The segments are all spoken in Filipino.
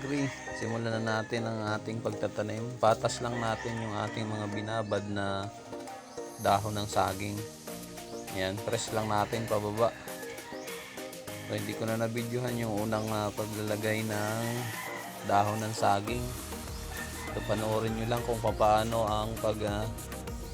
ka-agree, simulan na natin ang ating pagtatanim. Patas lang natin yung ating mga binabad na dahon ng saging. Ayan, press lang natin pababa. So, hindi ko na na-videohan yung unang paglalagay ng dahon ng saging. So, panoorin nyo lang kung paano ang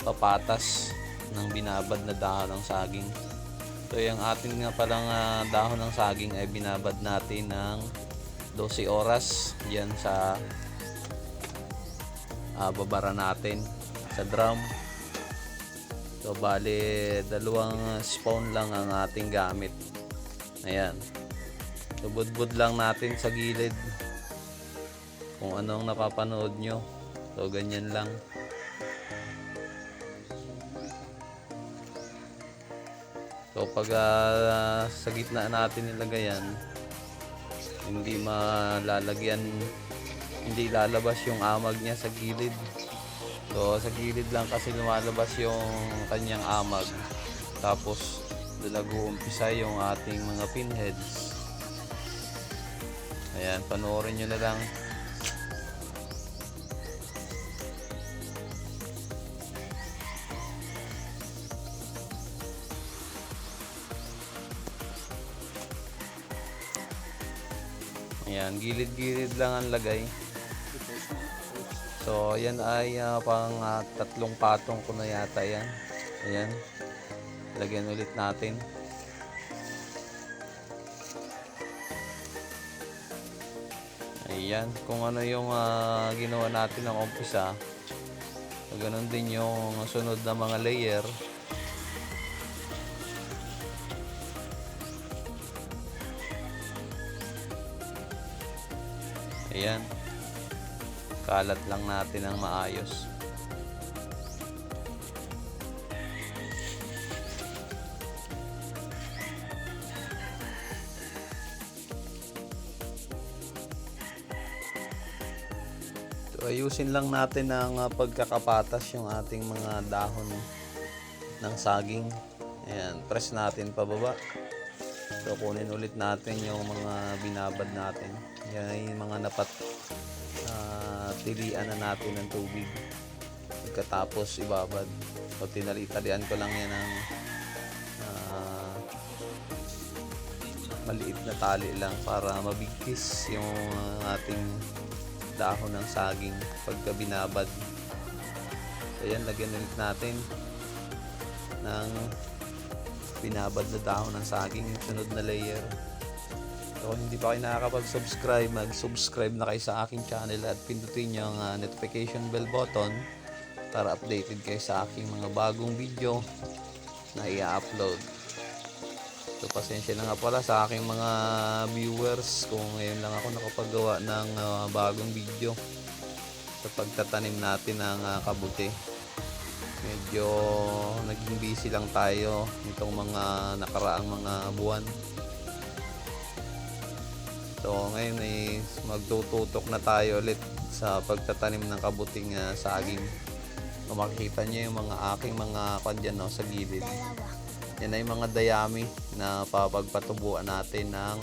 papatas ng binabad na dahon ng saging. So, yung ating palang dahon ng saging ay binabad natin ng 12 oras yan sa babara natin sa drum. So, bali 2 spoon lang ang ating gamit. Ayan. So, budbud lang natin sa gilid kung anong napapanood nyo. So, ganyan lang. So, pag sa gitna natin nilagay yan, hindi malalagyan, hindi lalabas yung amag niya sa gilid. So, sa gilid lang kasi lumalabas yung kanyang amag. Tapos, doon nag-uumpisa yung ating mga pinheads. Ayan, panoorin nyo na lang. Ayan, gilid-gilid lang ang lagay. So, yan ay pang 3 patong ko na yata yan. Ayan. Lagyan ulit natin. Ayan. Kung ano yung ginawa natin ng umpisa, ganun din yung sunod na mga layer. Ayan. Kalat lang natin ng maayos. So, ayusin lang natin ng pagkakapatas yung ating mga dahon ng saging. Ayan, press natin pababa. So, kunin ulit natin yung mga binabad natin. Yan yung mga tilian na natin ng tubig. Pagkatapos ibabad. So, tinali-talian ko lang yan ng maliit na tali lang para mabigkis yung ating dahon ng saging pagka binabad. So, yan, lagyan ulit natin ng binabad na dahon ng saging yung sunod na layer. So, kung hindi pa kayo nakakapag-subscribe, mag-subscribe na kayo sa aking channel at pindutin nyo ang notification bell button para updated kayo sa aking mga bagong video na i-upload. So, pasensya na nga pala sa aking mga viewers kung ngayon lang ako nakapagawa ng bagong video sa pagtatanim natin ng kabuti. Medyo naging busy lang tayo nitong mga nakaraang mga buwan. So, ngayon ay magtututok na tayo ulit sa pagtatanim ng kabuting saging. Kung makikita nyo yung mga aking mga kandyan sa gilid. Yan ay mga dayami na papagpatubuan natin ng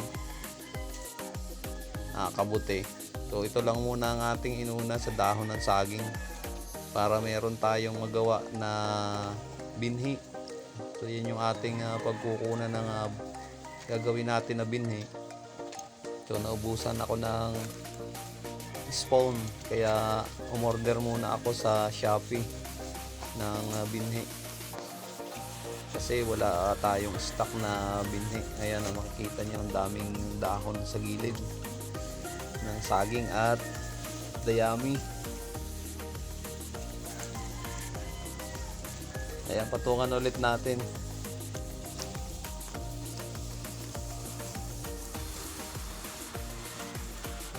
kabuti. So, ito lang muna ang ating inuna sa dahon ng saging para meron tayong magawa na binhi. So, yan yung ating pagkukunan ng gagawin natin na binhi. So, naubusan ako ng spawn kaya umorder muna ako sa Shopee ng binhi. Kasi wala tayong stock na binhi. Ayan, makikita nyo ang daming dahon sa gilid ng saging at dayami. Ayan, patungan ulit natin.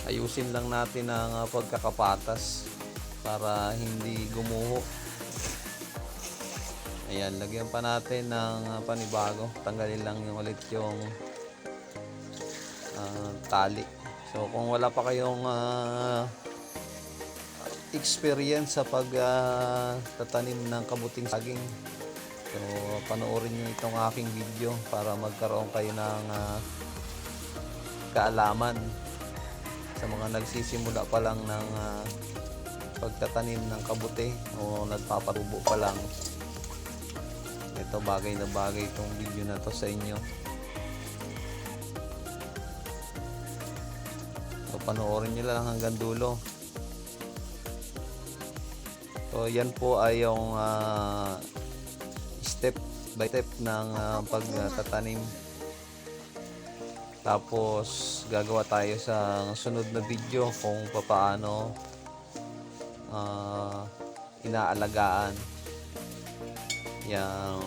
Ayusin lang natin ang pagkakapatas para hindi gumuho. Ayan, lagyan pa natin ng panibago. Tanggalin lang yung ulit yung tali. So, kung wala pa kayong experience sa pagtatanim ng kabuting saging, so panoorin nyo itong aking video para magkaroon kayo ng kaalaman sa sa mga nagsisimula pa lang ng pagtatanim ng kabute o nagpaparubo pa lang, ito bagay na bagay itong video na to sa inyo. So panoorin nyo lang hanggang dulo. So yan po ay yung step by step ng pagtatanim. Tapos gagawa tayo sa sunod na video kung paano inaalagaan yung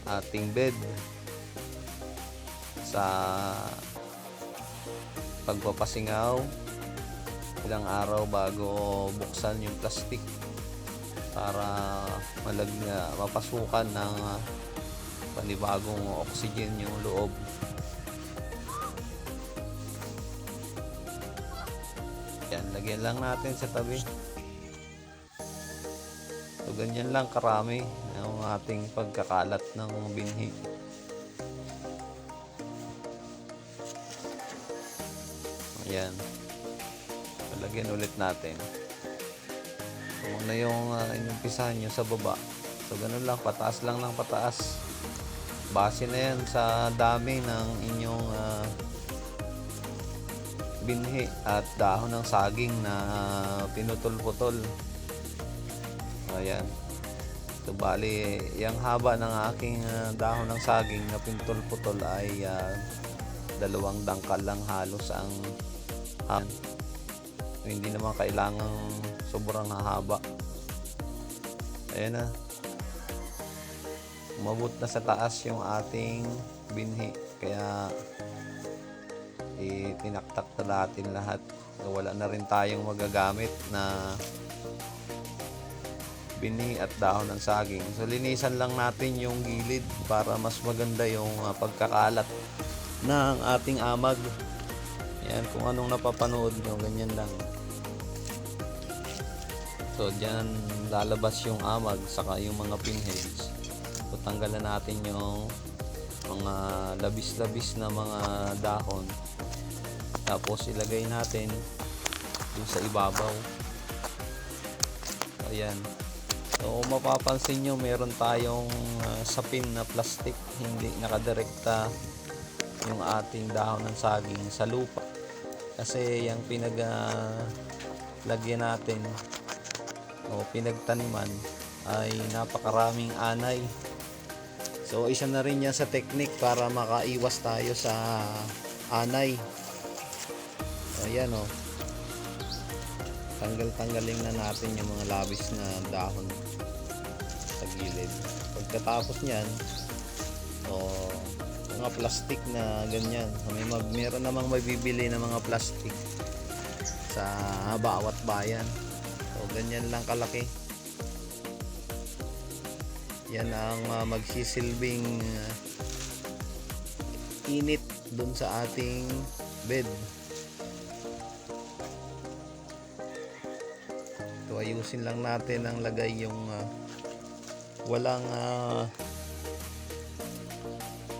ating bed sa pagpapasingaw, ilang araw bago buksan yung plastic para mapasukan ng panibagong oxygen yung loob. Yan, lagyan lang natin sa tabi. So ganyan lang karami ang ating pagkakalat ng binhi. Ayan, lagyan ulit natin. So na yung inumpisahan nyo sa baba. So ganun lang, pataas lang ng pataas. Base na yan sa dami ng inyong binhi at dahon ng saging na pinutol-putol. Ayan. So bali, yung haba ng aking dahon ng saging na pinutol-putol ay 2 dangkal lang halos ang so, hindi naman kailangang sobrang haba. Ayan na. Umabot na sa taas yung ating binhi. Kaya tinaktak na natin lahat. So, wala na rin tayong magagamit na binhi at dahon ng saging. So linisan lang natin yung gilid para mas maganda yung pagkakalat ng ating amag. Yan, kung anong napapanood nyo, ganyan lang. So dyan lalabas yung amag saka yung mga pinheads. So tanggalan natin yung mga labis-labis na mga dahon. Tapos ilagay natin dun sa ibabaw. Ayan. So mapapansin nyo meron tayong sapin na plastic, hindi nakadirekta yung ating dahon ng saging sa lupa. Kasi yung lagyan natin o pinagtaniman ay napakaraming anay. So isa na rin yan sa technique para makaiwas tayo sa anay. Ayan o. Tanggalin na natin yung mga labis na dahon sa gilid. Pagkatapos nyan, mga plastic na ganyan. Meron namang mabibili na mga plastic sa bawat bayan. So ganyan lang kalaki. Yan ang magsisilbing init dun sa ating bed. So ayusin lang natin ang lagay yung walang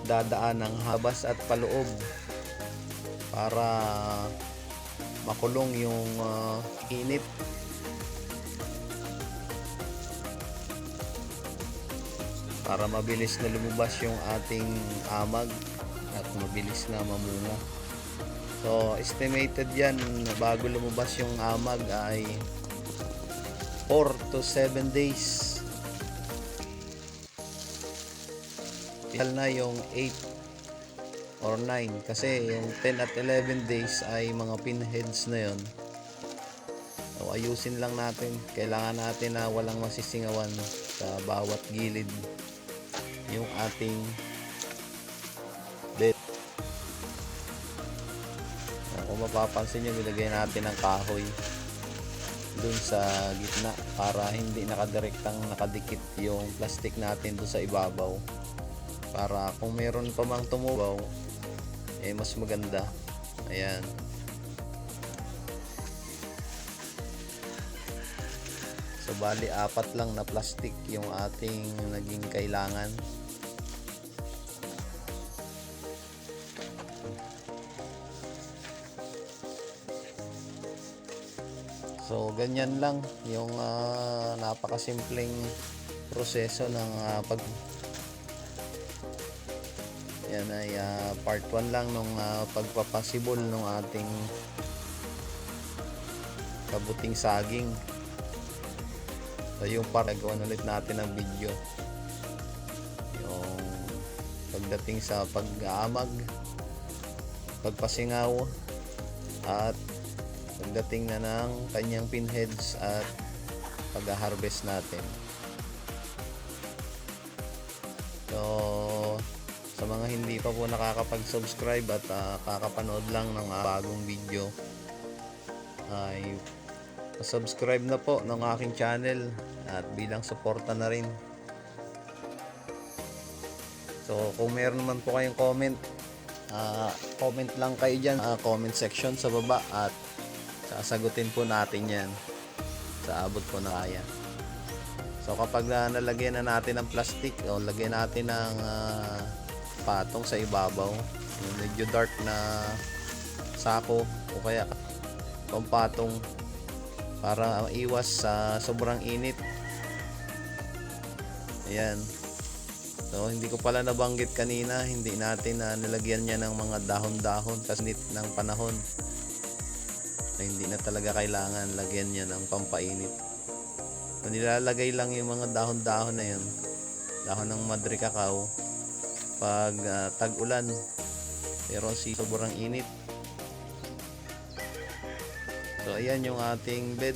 dadaan ng habas at paloob para makulong yung init. Para mabilis na lumabas yung ating amag at mabilis na mamunga. So estimated yan bago lumabas yung amag ay 4 to 7 days. Ideal na yung 8 or 9 kasi yung 10 at 11 days ay mga pinheads na yon. So ayusin lang natin. Kailangan natin na walang masisingawan sa bawat gilid yung ating bed. Kung mapapansin nyo, nilagay natin ng kahoy dun sa gitna para hindi nakadirektang nakadikit yung plastic natin dun sa ibabaw, para kung meron pa mang tumubaw mas maganda. Ayan. So bali 4 lang na plastic yung ating naging kailangan. So ganyan lang yung napakasimpleng proseso ng yan ay part 1 lang nung pagpapasibol ng ating kabuting saging. So yung part gawin ulit natin ng video, yung pagdating sa pag-aamag, pagpasingaw, at pagdating na ng kanyang pinheads at pag-harvest natin. So sa mga hindi pa po nakakapag-subscribe at kakapanood lang ng bagong video, ay subscribe na po ng aking channel at bilang suporta na rin. So kung meron naman po kayong comment, comment lang kayo dyan, comment section sa baba, at sasagutin po natin yan sa abot po na kaya. So kapag nalagyan na natin ng plastic o lagyan natin ng patong sa ibabaw, yung medyo dark na sako o kaya pampatong, para iwas sa sobrang init. Ayan. So hindi ko pala nabanggit kanina, hindi natin nilagyan niya ng mga dahon-dahon kasi nit ng panahon na hindi na talaga kailangan lagyan niya ng pampainit. So, nilalagay lang yung mga dahon-dahon na yun, dahon ng madre cacao, pag tag-ulan, pero sobrang init. So ayan yung ating bed.